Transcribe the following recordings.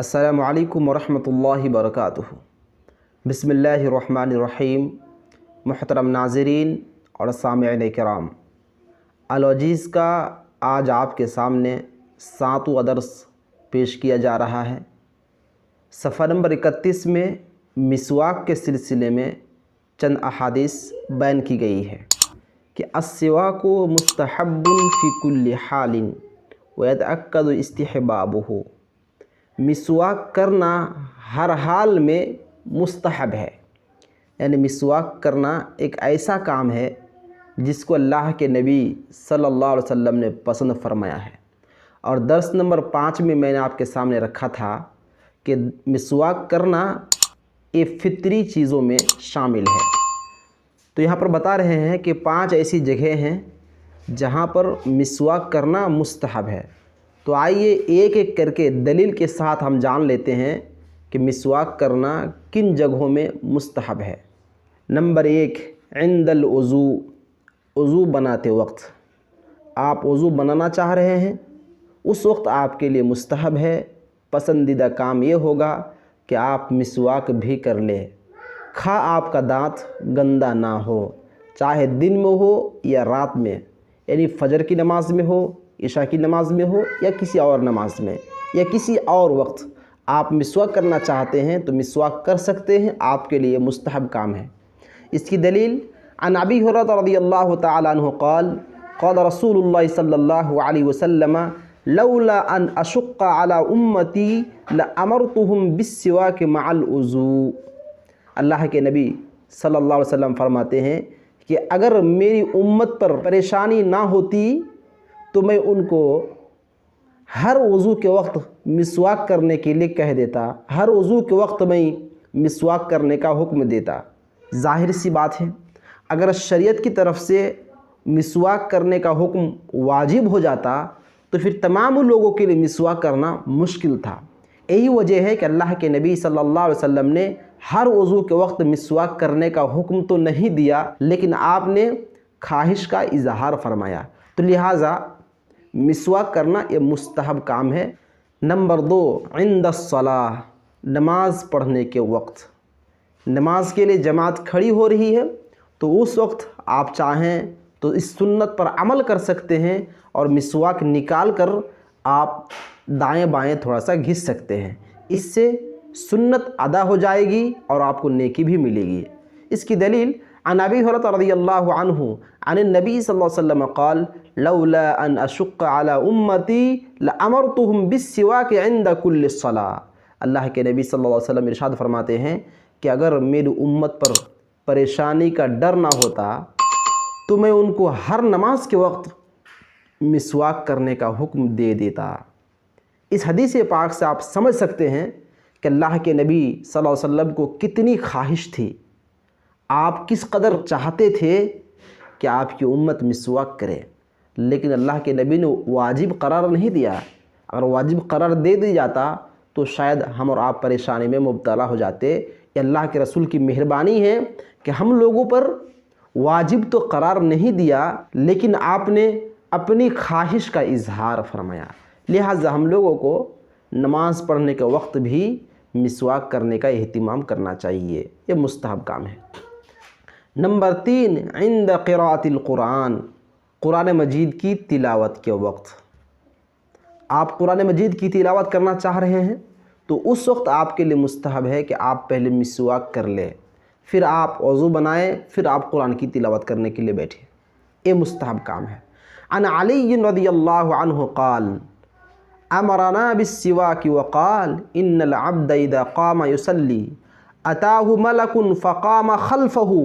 السلام علیکم ورحمۃ اللہ وبرکاتہ۔ بسم اللہ الرحمن الرحیم۔ محترم ناظرین اور سامعین کرام، الوجیز کا آج آپ کے سامنے 7واں درس پیش کیا جا رہا ہے۔ صفحہ نمبر 31 میں مسواک کے سلسلے میں چند احادیث بیان کی گئی ہے کہ السواک مستحب فی کل حال ویتأکد استحبابہ۔ مسواک کرنا ہر حال میں مستحب ہے، یعنی مسواک کرنا ایک ایسا کام ہے جس کو اللہ کے نبی صلی اللہ علیہ وسلم نے پسند فرمایا ہے۔ اور درس نمبر 5 میں نے آپ کے سامنے رکھا تھا کہ مسواک کرنا یہ فطری چیزوں میں شامل ہے۔ تو یہاں پر بتا رہے ہیں کہ 5 ایسی جگہیں ہیں جہاں پر مسواک کرنا مستحب ہے۔ تو آئیے ایک ایک کر کے دلیل کے ساتھ ہم جان لیتے ہیں کہ مسواک کرنا کن جگہوں میں مستحب ہے۔ نمبر 1، عند الوضو، وضو بناتے وقت۔ آپ وضو بنانا چاہ رہے ہیں، اس وقت آپ کے لیے مستحب ہے، پسندیدہ کام یہ ہوگا کہ آپ مسواک بھی کر لیں، خواہ آپ کا دانت گندا نہ ہو، چاہے دن میں ہو یا رات میں، یعنی فجر کی نماز میں ہو، عشاء کی نماز میں ہو یا کسی اور نماز میں یا کسی اور وقت آپ مسواک کرنا چاہتے ہیں تو مسواک کر سکتے ہیں، آپ کے لیے مستحب کام ہے۔ اس کی دلیل عن ابی ہریرہ رضی اللہ تعالی عنہ قال قال رسول اللہ صلی اللہ علیہ وسلم لولا ان اشق علی امتی لامرتهم بالسواک مع الوضوء۔ اللہ کے نبی صلی اللہ علیہ وسلم فرماتے ہیں کہ اگر میری امت پر پریشانی نہ ہوتی تو میں ان کو ہر وضو کے وقت مسواک کرنے کے لیے کہہ دیتا، ہر وضو کے وقت میں مسواک کرنے کا حکم دیتا۔ ظاہر سی بات ہے، اگر شریعت کی طرف سے مسواک کرنے کا حکم واجب ہو جاتا تو پھر تمام لوگوں کے لیے مسواک کرنا مشکل تھا۔ یہی وجہ ہے کہ اللہ کے نبی صلی اللہ علیہ وسلم نے ہر وضو کے وقت مسواک کرنے کا حکم تو نہیں دیا، لیکن آپ نے خواہش کا اظہار فرمایا، تو لہٰذا مسواک کرنا یہ مستحب کام ہے۔ نمبر 2، عند الصلاۃ، نماز پڑھنے کے وقت۔ نماز کے لیے جماعت کھڑی ہو رہی ہے تو اس وقت آپ چاہیں تو اس سنت پر عمل کر سکتے ہیں اور مسواک نکال کر آپ دائیں بائیں تھوڑا سا گھس سکتے ہیں، اس سے سنت ادا ہو جائے گی اور آپ کو نیکی بھی ملے گی۔ اس کی دلیل عن ابی ہریرہ رضی اللہ عنہ عن النبی صلی اللہ علیہ وسلم قال لولا ان اشق علی امتی لامرتهم بالسواک عند کل صلاۃ۔ اللہ کے نبی صلی اللہ علیہ وسلم ارشاد فرماتے ہیں کہ اگر میری امت پر پریشانی کا ڈر نہ ہوتا تو میں ان کو ہر نماز کے وقت مسواک کرنے کا حکم دے دیتا۔ اس حدیث پاک سے آپ سمجھ سکتے ہیں کہ اللہ کے نبی صلی اللہ علیہ وسلم کو کتنی خواہش تھی، آپ کس قدر چاہتے تھے کہ آپ کی امت مسواک کرے، لیکن اللہ کے نبی نے واجب قرار نہیں دیا۔ اگر واجب قرار دے دیا جاتا تو شاید ہم اور آپ پریشانی میں مبتلا ہو جاتے۔ یہ اللہ کے رسول کی مہربانی ہے کہ ہم لوگوں پر واجب تو قرار نہیں دیا، لیکن آپ نے اپنی خواہش کا اظہار فرمایا، لہٰذا ہم لوگوں کو نماز پڑھنے کے وقت بھی مسواک کرنے کا اہتمام کرنا چاہیے، یہ مستحب کام ہے۔ نمبر 3، عند قراءۃ القرآن، قرآن مجید کی تلاوت کے وقت۔ آپ قرآن مجید کی تلاوت کرنا چاہ رہے ہیں تو اس وقت آپ کے لیے مستحب ہے کہ آپ پہلے مسواک کر لیں، پھر آپ وضو بنائیں، پھر آپ قرآن کی تلاوت کرنے کے لیے بیٹھیں، یہ مستحب کام ہے۔ عن علی رضی اللہ عنہ قال امرنا بالسواک وقال ان العبد اذا قام يصلي اتاه ملك فقام خلفه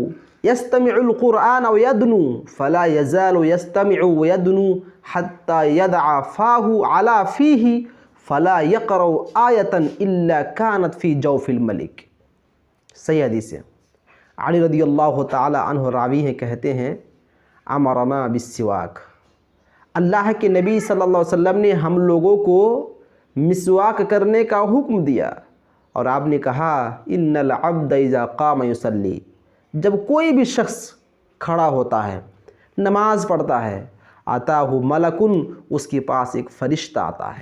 يستمع القرآن ويدنو فلا يزال يستمع ويدنو حتى يدع فاه على فيه فلا يقرأ آية إلا كانت في جوف الملك۔ صحیح حدیث ہے۔ علی رضی اللہ تعالی عنہ راوی ہیں، کہتے ہیں امرنا بالسواک، اللہ کے نبی صلی اللہ علیہ وسلم نے ہم لوگوں کو مسواک کرنے کا حکم دیا، اور آپ نے کہا ان العبد اذا قام یصلی، جب کوئی بھی شخص کھڑا ہوتا ہے، نماز پڑھتا ہے، اتاہ ملکن، اس کے پاس ایک فرشتہ آتا ہے،